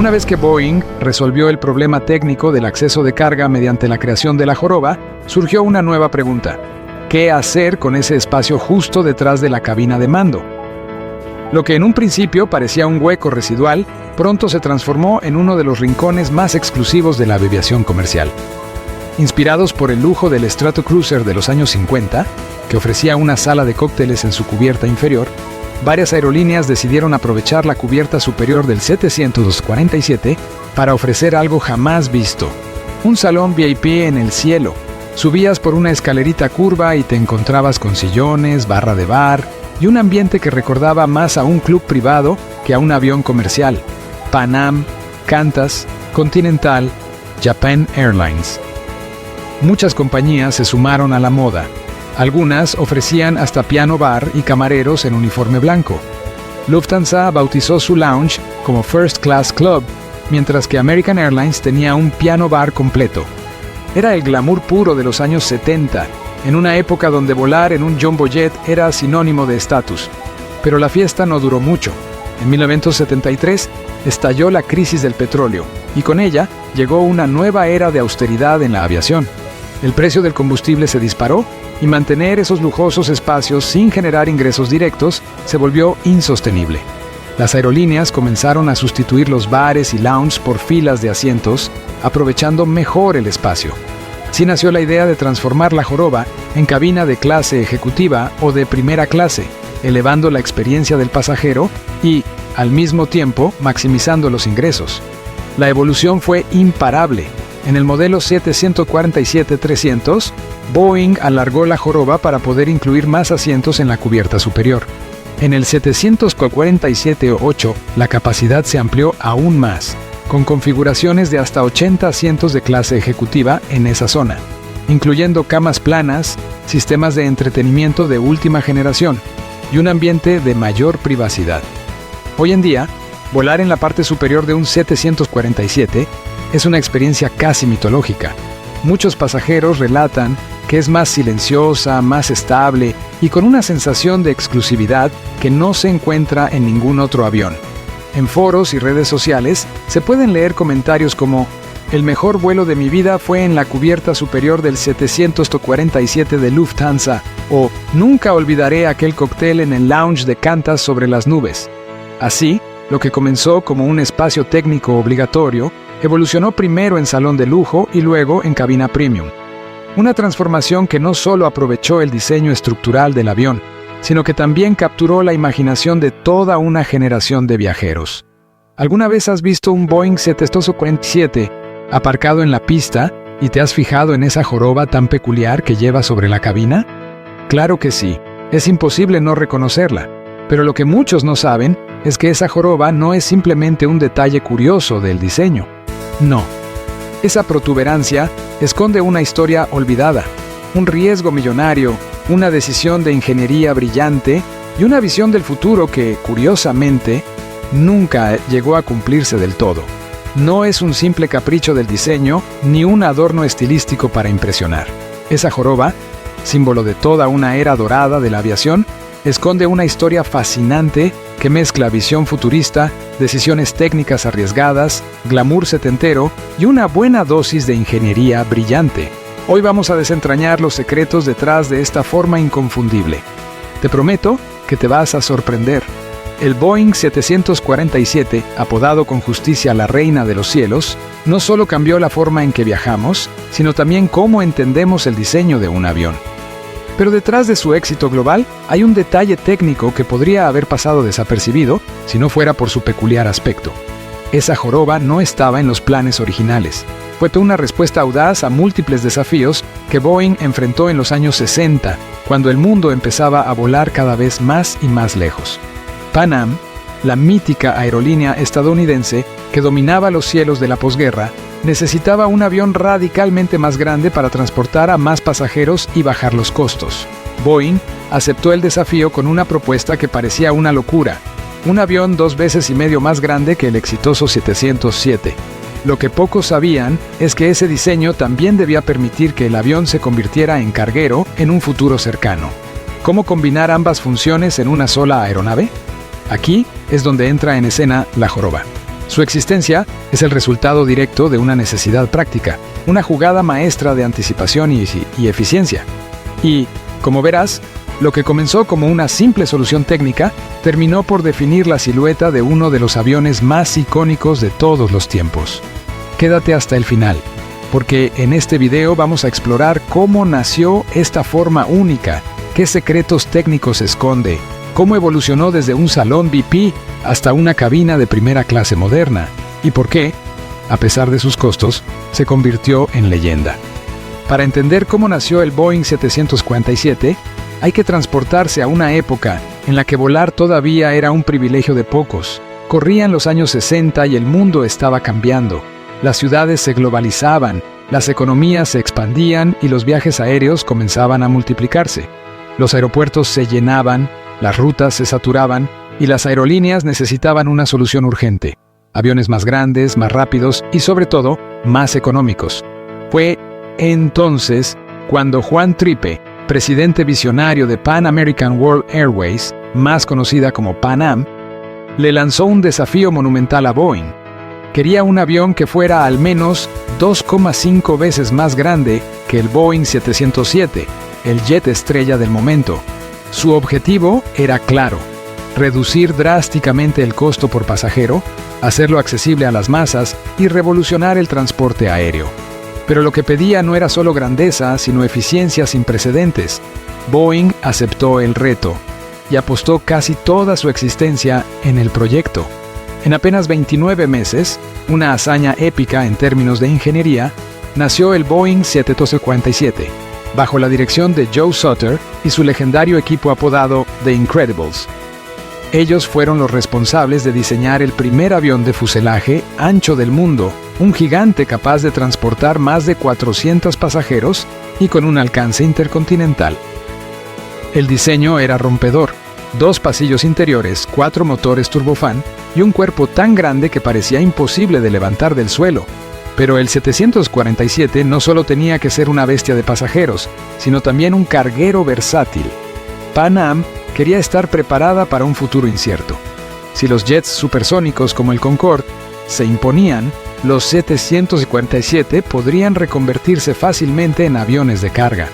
Una vez que Boeing resolvió el problema técnico del acceso de carga mediante la creación de la joroba, surgió una nueva pregunta: ¿qué hacer con ese espacio justo detrás de la cabina de mando? Lo que en un principio parecía un hueco residual, pronto se transformó en uno de los rincones más exclusivos de la aviación comercial. Inspirados por el lujo del Stratocruiser de los años 50, que ofrecía una sala de cócteles en su cubierta inferior, varias aerolíneas decidieron aprovechar la cubierta superior del 747 para ofrecer algo jamás visto: un salón VIP en el cielo. Subías por una escalerita curva y te encontrabas con sillones, barra de bar y un ambiente que recordaba más a un club privado que a un avión comercial. Pan Am, Qantas, Continental, Japan Airlines. Muchas compañías se sumaron a la moda. Algunas ofrecían hasta piano bar y camareros en uniforme blanco. Lufthansa bautizó su lounge como First Class Club, mientras que American Airlines tenía un piano bar completo. Era el glamour puro de los años 70, en una época donde volar en un jumbo jet era sinónimo de estatus. Pero la fiesta no duró mucho. En 1973 estalló la crisis del petróleo, y con ella llegó una nueva era de austeridad en la aviación. El precio del combustible se disparó, y mantener esos lujosos espacios sin generar ingresos directos se volvió insostenible. Las aerolíneas comenzaron a sustituir los bares y lounges por filas de asientos, aprovechando mejor el espacio. Así nació la idea de transformar la joroba en cabina de clase ejecutiva o de primera clase, elevando la experiencia del pasajero y, al mismo tiempo, maximizando los ingresos. La evolución fue imparable. En el modelo 747-300, Boeing alargó la joroba para poder incluir más asientos en la cubierta superior. En el 747-8, la capacidad se amplió aún más, con configuraciones de hasta 80 asientos de clase ejecutiva en esa zona, incluyendo camas planas, sistemas de entretenimiento de última generación y un ambiente de mayor privacidad. Hoy en día, volar en la parte superior de un 747 es una experiencia casi mitológica. Muchos pasajeros relatan que es más silenciosa, más estable y con una sensación de exclusividad que no se encuentra en ningún otro avión. En foros y redes sociales se pueden leer comentarios como: el mejor vuelo de mi vida fue en la cubierta superior del 747 de Lufthansa, o nunca olvidaré aquel cóctel en el lounge de Qantas sobre las nubes. Así, lo que comenzó como un espacio técnico obligatorio evolucionó primero en salón de lujo y luego en cabina premium. Una transformación que no solo aprovechó el diseño estructural del avión, sino que también capturó la imaginación de toda una generación de viajeros. ¿Alguna vez has visto un Boeing 747 aparcado en la pista y te has fijado en esa joroba tan peculiar que lleva sobre la cabina? Claro que sí, es imposible no reconocerla, pero lo que muchos no saben es que esa joroba no es simplemente un detalle curioso del diseño. No. Esa protuberancia esconde una historia olvidada, un riesgo millonario, una decisión de ingeniería brillante y una visión del futuro que, curiosamente, nunca llegó a cumplirse del todo. No es un simple capricho del diseño ni un adorno estilístico para impresionar. Esa joroba, símbolo de toda una era dorada de la aviación, esconde una historia fascinante que mezcla visión futurista, decisiones técnicas arriesgadas, glamour setentero y una buena dosis de ingeniería brillante. Hoy vamos a desentrañar los secretos detrás de esta forma inconfundible. Te prometo que te vas a sorprender. El Boeing 747, apodado con justicia la reina de los cielos, no solo cambió la forma en que viajamos, sino también cómo entendemos el diseño de un avión. Pero detrás de su éxito global hay un detalle técnico que podría haber pasado desapercibido si no fuera por su peculiar aspecto. Esa joroba no estaba en los planes originales. Fue una respuesta audaz a múltiples desafíos que Boeing enfrentó en los años 60, cuando el mundo empezaba a volar cada vez más y más lejos. Pan Am, la mítica aerolínea estadounidense que dominaba los cielos de la posguerra, necesitaba un avión radicalmente más grande para transportar a más pasajeros y bajar los costos. Boeing aceptó el desafío con una propuesta que parecía una locura: un avión 2,5 veces más grande que el exitoso 707. Lo que pocos sabían es que ese diseño también debía permitir que el avión se convirtiera en carguero en un futuro cercano. ¿Cómo combinar ambas funciones en una sola aeronave? Aquí es donde entra en escena la joroba. Su existencia es el resultado directo de una necesidad práctica, una jugada maestra de anticipación y eficiencia. Y, como verás, lo que comenzó como una simple solución técnica terminó por definir la silueta de uno de los aviones más icónicos de todos los tiempos. Quédate hasta el final, porque en este video vamos a explorar cómo nació esta forma única, qué secretos técnicos esconde, cómo evolucionó desde un salón VIP hasta una cabina de primera clase moderna, y por qué, a pesar de sus costos, se convirtió en leyenda. Para entender cómo nació el Boeing 747, hay que transportarse a una época en la que volar todavía era un privilegio de pocos. Corrían los años 60 y el mundo estaba cambiando. Las ciudades se globalizaban, las economías se expandían y los viajes aéreos comenzaban a multiplicarse. Los aeropuertos se llenaban, las rutas se saturaban y las aerolíneas necesitaban una solución urgente. Aviones más grandes, más rápidos y sobre todo, más económicos. Fue entonces cuando Juan Trippe, presidente visionario de Pan American World Airways, más conocida como Pan Am, le lanzó un desafío monumental a Boeing. Quería un avión que fuera al menos 2,5 veces más grande que el Boeing 707, el jet estrella del momento. Su objetivo era claro: reducir drásticamente el costo por pasajero, hacerlo accesible a las masas y revolucionar el transporte aéreo. Pero lo que pedía no era solo grandeza, sino eficiencia sin precedentes. Boeing aceptó el reto y apostó casi toda su existencia en el proyecto. En apenas 29 meses, una hazaña épica en términos de ingeniería, nació el Boeing 747, bajo la dirección de Joe Sutter y su legendario equipo apodado The Incredibles. Ellos fueron los responsables de diseñar el primer avión de fuselaje ancho del mundo, un gigante capaz de transportar más de 400 pasajeros y con un alcance intercontinental. El diseño era rompedor: 2 pasillos interiores, 4 motores turbofán y un cuerpo tan grande que parecía imposible de levantar del suelo. Pero el 747 no solo tenía que ser una bestia de pasajeros, sino también un carguero versátil. Pan Am quería estar preparada para un futuro incierto. Si los jets supersónicos como el Concorde se imponían, los 747 podrían reconvertirse fácilmente en aviones de carga.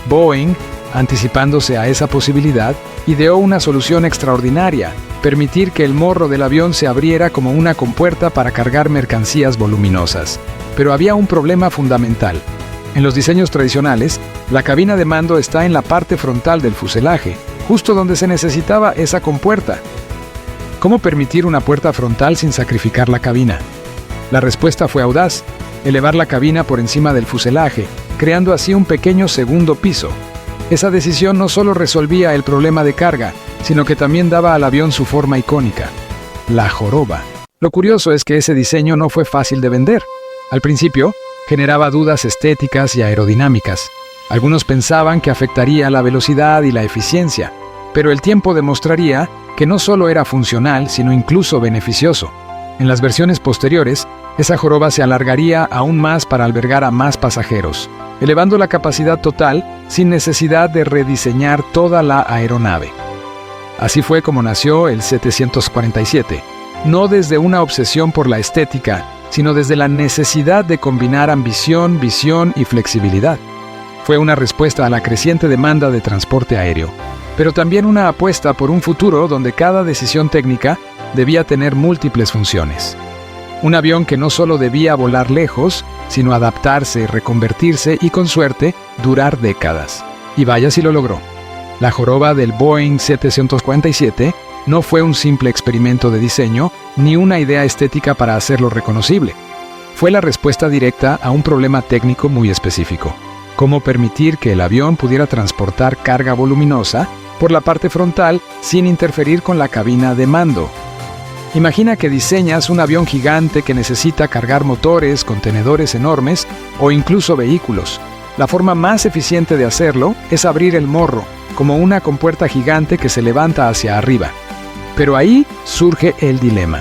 Boeing, anticipándose a esa posibilidad, ideó una solución extraordinaria: permitir que el morro del avión se abriera como una compuerta para cargar mercancías voluminosas. Pero había un problema fundamental. En los diseños tradicionales, la cabina de mando está en la parte frontal del fuselaje, justo donde se necesitaba esa compuerta. ¿Cómo permitir una puerta frontal sin sacrificar la cabina? La respuesta fue audaz: elevar la cabina por encima del fuselaje, creando así un pequeño segundo piso. Esa decisión no solo resolvía el problema de carga, sino que también daba al avión su forma icónica: la joroba. Lo curioso es que ese diseño no fue fácil de vender. Al principio, generaba dudas estéticas y aerodinámicas. Algunos pensaban que afectaría la velocidad y la eficiencia, pero el tiempo demostraría que no solo era funcional, sino incluso beneficioso. En las versiones posteriores, esa joroba se alargaría aún más para albergar a más pasajeros, elevando la capacidad total sin necesidad de rediseñar toda la aeronave. Así fue como nació el 747, no desde una obsesión por la estética, sino desde la necesidad de combinar ambición, visión y flexibilidad. Fue una respuesta a la creciente demanda de transporte aéreo, pero también una apuesta por un futuro donde cada decisión técnica debía tener múltiples funciones. Un avión que no solo debía volar lejos, sino adaptarse, reconvertirse y, con suerte, durar décadas. Y vaya si lo logró. La joroba del Boeing 747 no fue un simple experimento de diseño, ni una idea estética para hacerlo reconocible. Fue la respuesta directa a un problema técnico muy específico: cómo permitir que el avión pudiera transportar carga voluminosa por la parte frontal sin interferir con la cabina de mando. Imagina que diseñas un avión gigante que necesita cargar motores, contenedores enormes o incluso vehículos. La forma más eficiente de hacerlo es abrir el morro, como una compuerta gigante que se levanta hacia arriba. Pero ahí surge el dilema.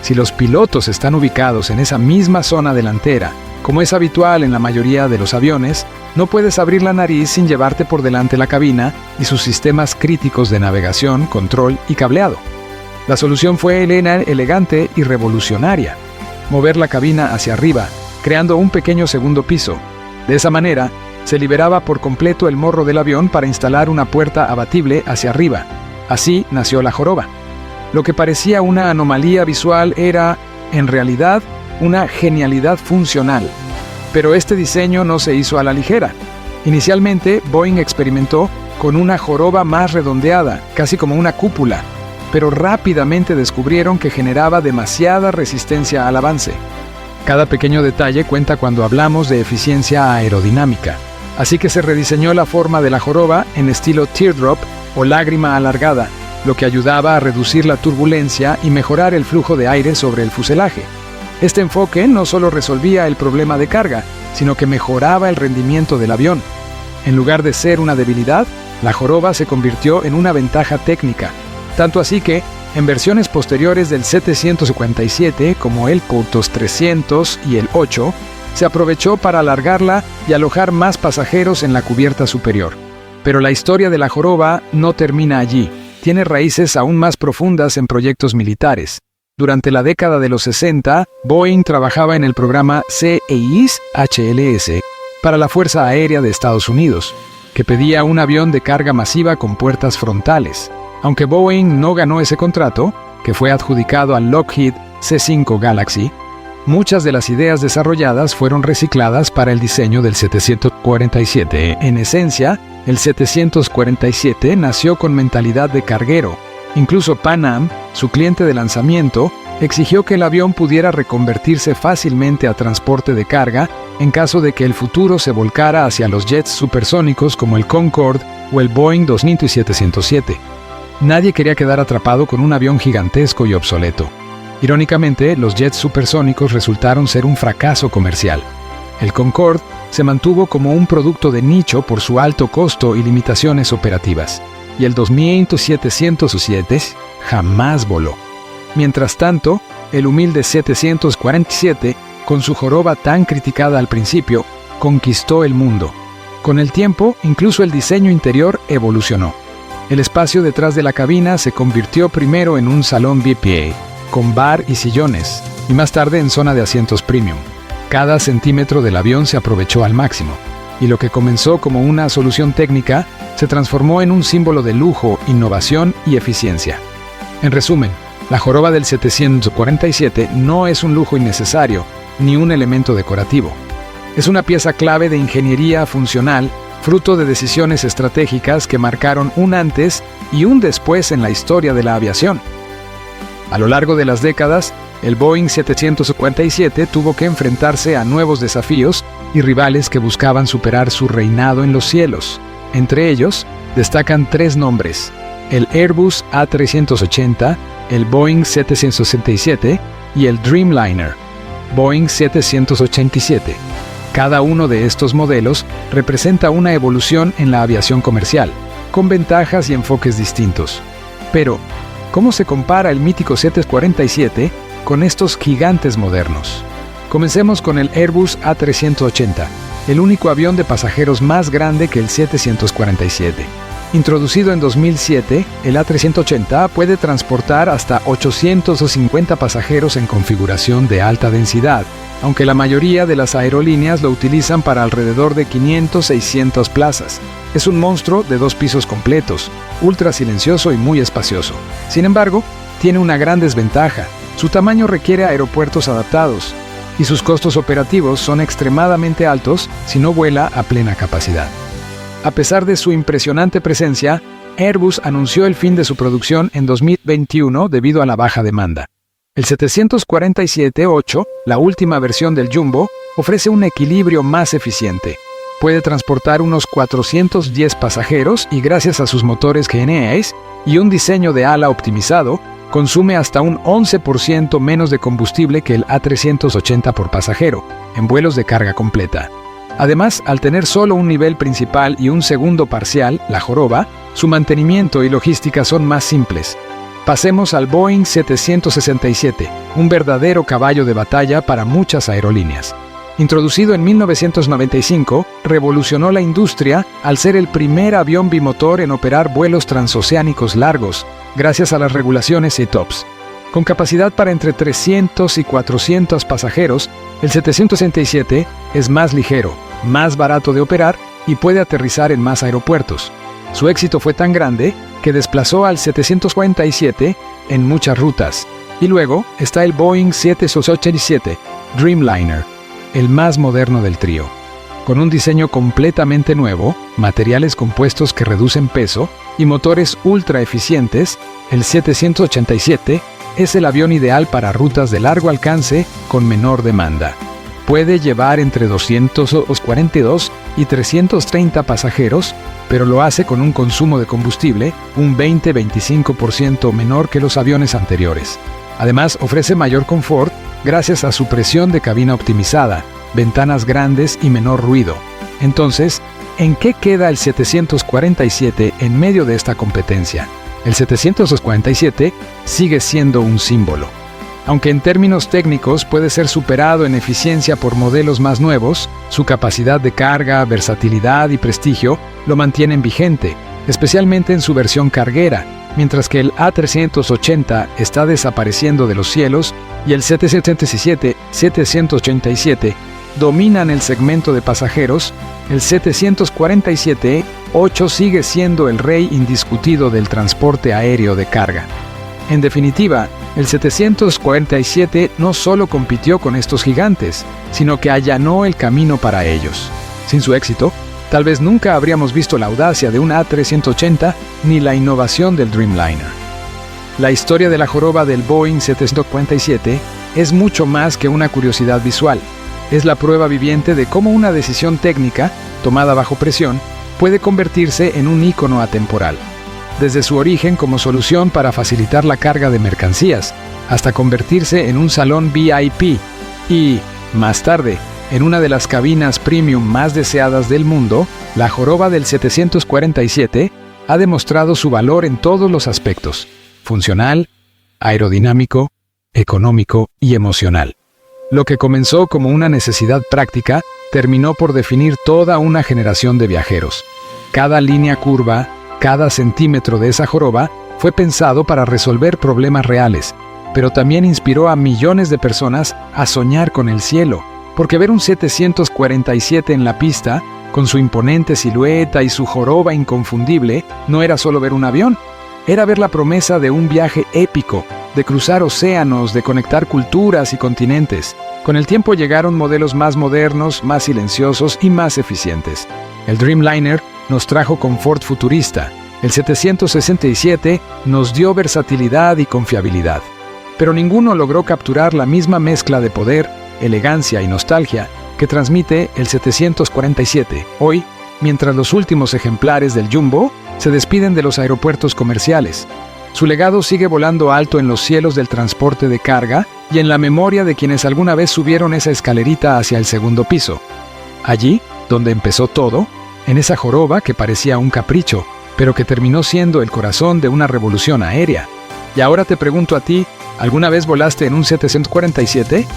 Si los pilotos están ubicados en esa misma zona delantera, como es habitual en la mayoría de los aviones, no puedes abrir la nariz sin llevarte por delante la cabina y sus sistemas críticos de navegación, control y cableado. La solución fue elegante y revolucionaria: mover la cabina hacia arriba, creando un pequeño segundo piso. De esa manera, se liberaba por completo el morro del avión para instalar una puerta abatible hacia arriba. Así nació la joroba. Lo que parecía una anomalía visual era, en realidad, una genialidad funcional. Pero este diseño no se hizo a la ligera. Inicialmente, Boeing experimentó con una joroba más redondeada, casi como una cúpula, pero rápidamente descubrieron que generaba demasiada resistencia al avance. Cada pequeño detalle cuenta cuando hablamos de eficiencia aerodinámica, así que se rediseñó la forma de la joroba en estilo teardrop o lágrima alargada, lo que ayudaba a reducir la turbulencia y mejorar el flujo de aire sobre el fuselaje. Este enfoque no solo resolvía el problema de carga, sino que mejoraba el rendimiento del avión. En lugar de ser una debilidad, la joroba se convirtió en una ventaja técnica, tanto así que, en versiones posteriores del 757, como el Qantas 300 y el 8, se aprovechó para alargarla y alojar más pasajeros en la cubierta superior. Pero la historia de la joroba no termina allí, tiene raíces aún más profundas en proyectos militares. Durante la década de los 60, Boeing trabajaba en el programa CEIS-HLS para la Fuerza Aérea de Estados Unidos, que pedía un avión de carga masiva con puertas frontales. Aunque Boeing no ganó ese contrato, que fue adjudicado al Lockheed C-5 Galaxy, muchas de las ideas desarrolladas fueron recicladas para el diseño del 747. En esencia, el 747 nació con mentalidad de carguero. Incluso Pan Am, su cliente de lanzamiento, exigió que el avión pudiera reconvertirse fácilmente a transporte de carga en caso de que el futuro se volcara hacia los jets supersónicos como el Concorde o el Boeing 707. Nadie quería quedar atrapado con un avión gigantesco y obsoleto. Irónicamente, los jets supersónicos resultaron ser un fracaso comercial. El Concorde se mantuvo como un producto de nicho por su alto costo y limitaciones operativas, y el 707 jamás voló. Mientras tanto, el humilde 747, con su joroba tan criticada al principio, conquistó el mundo. Con el tiempo, incluso el diseño interior evolucionó. El espacio detrás de la cabina se convirtió primero en un salón VIP, con bar y sillones, y más tarde en zona de asientos premium. Cada centímetro del avión se aprovechó al máximo, y lo que comenzó como una solución técnica se transformó en un símbolo de lujo, innovación y eficiencia. En resumen, la joroba del 747 no es un lujo innecesario, ni un elemento decorativo. Es una pieza clave de ingeniería funcional, fruto de decisiones estratégicas que marcaron un antes y un después en la historia de la aviación. A lo largo de las décadas, el Boeing 747 tuvo que enfrentarse a nuevos desafíos y rivales que buscaban superar su reinado en los cielos. Entre ellos, destacan tres nombres: el Airbus A380, el Boeing 767 y el Dreamliner, Boeing 787. Cada uno de estos modelos representa una evolución en la aviación comercial, con ventajas y enfoques distintos. Pero, ¿cómo se compara el mítico 747 con estos gigantes modernos? Comencemos con el Airbus A380, el único avión de pasajeros más grande que el 747. Introducido en 2007, el A380 puede transportar hasta 850 pasajeros en configuración de alta densidad, aunque la mayoría de las aerolíneas lo utilizan para alrededor de 500-600 plazas. Es un monstruo de 2 pisos completos, ultra silencioso y muy espacioso. Sin embargo, tiene una gran desventaja: su tamaño requiere aeropuertos adaptados, y sus costos operativos son extremadamente altos si no vuela a plena capacidad. A pesar de su impresionante presencia, Airbus anunció el fin de su producción en 2021 debido a la baja demanda. El 747-8, la última versión del Jumbo, ofrece un equilibrio más eficiente. Puede transportar unos 410 pasajeros y, gracias a sus motores GNES y un diseño de ala optimizado, consume hasta un 11% menos de combustible que el A380 por pasajero, en vuelos de carga completa. Además, al tener solo un nivel principal y un segundo parcial, la joroba, su mantenimiento y logística son más simples. Pasemos al Boeing 767, un verdadero caballo de batalla para muchas aerolíneas. Introducido en 1995, revolucionó la industria al ser el primer avión bimotor en operar vuelos transoceánicos largos, gracias a las regulaciones ETOPS. Con capacidad para entre 300 y 400 pasajeros, el 767 es más ligero, más barato de operar y puede aterrizar en más aeropuertos. Su éxito fue tan grande que desplazó al 747 en muchas rutas. Y luego está el Boeing 787 Dreamliner, el más moderno del trío. Con un diseño completamente nuevo, materiales compuestos que reducen peso y motores ultra eficientes, el 787 es el avión ideal para rutas de largo alcance con menor demanda. Puede llevar entre 242 y 330 pasajeros, pero lo hace con un consumo de combustible un 20-25% menor que los aviones anteriores. Además, ofrece mayor confort gracias a su presión de cabina optimizada, ventanas grandes y menor ruido. Entonces, ¿en qué queda el 747 en medio de esta competencia? El 747 sigue siendo un símbolo. Aunque en términos técnicos puede ser superado en eficiencia por modelos más nuevos, su capacidad de carga, versatilidad y prestigio lo mantienen vigente, especialmente en su versión carguera, mientras que el A380 está desapareciendo de los cielos y el 777 dominan el segmento de pasajeros. El 747-8 sigue siendo el rey indiscutido del transporte aéreo de carga. En definitiva, el 747 no solo compitió con estos gigantes, sino que allanó el camino para ellos. Sin su éxito, tal vez nunca habríamos visto la audacia de un A380 ni la innovación del Dreamliner. La historia de la joroba del Boeing 747 es mucho más que una curiosidad visual. Es la prueba viviente de cómo una decisión técnica, tomada bajo presión, puede convertirse en un ícono atemporal. Desde su origen como solución para facilitar la carga de mercancías, hasta convertirse en un salón VIP y, más tarde, en una de las cabinas premium más deseadas del mundo, la joroba del 747 ha demostrado su valor en todos los aspectos: funcional, aerodinámico, económico y emocional. Lo que comenzó como una necesidad práctica terminó por definir toda una generación de viajeros. Cada línea curva, cada centímetro de esa joroba fue pensado para resolver problemas reales, pero también inspiró a millones de personas a soñar con el cielo, porque ver un 747 en la pista, con su imponente silueta y su joroba inconfundible, no era solo ver un avión, era ver la promesa de un viaje épico, de cruzar océanos, de conectar culturas y continentes. Con el tiempo llegaron modelos más modernos, más silenciosos y más eficientes. El Dreamliner nos trajo confort futurista. El 767 nos dio versatilidad y confiabilidad. Pero ninguno logró capturar la misma mezcla de poder, elegancia y nostalgia que transmite el 747 hoy, mientras los últimos ejemplares del Jumbo se despiden de los aeropuertos comerciales. Su legado sigue volando alto en los cielos del transporte de carga y en la memoria de quienes alguna vez subieron esa escalerita hacia el segundo piso. Allí, donde empezó todo, en esa joroba que parecía un capricho, pero que terminó siendo el corazón de una revolución aérea. Y ahora te pregunto a ti, ¿alguna vez volaste en un 747?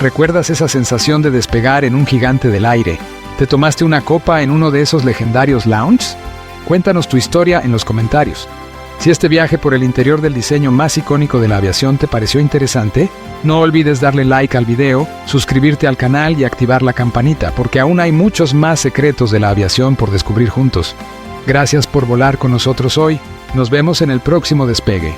¿Recuerdas esa sensación de despegar en un gigante del aire? ¿Te tomaste una copa en uno de esos legendarios lounges? Cuéntanos tu historia en los comentarios. Si este viaje por el interior del diseño más icónico de la aviación te pareció interesante, no olvides darle like al video, suscribirte al canal y activar la campanita, porque aún hay muchos más secretos de la aviación por descubrir juntos. Gracias por volar con nosotros hoy. Nos vemos en el próximo despegue.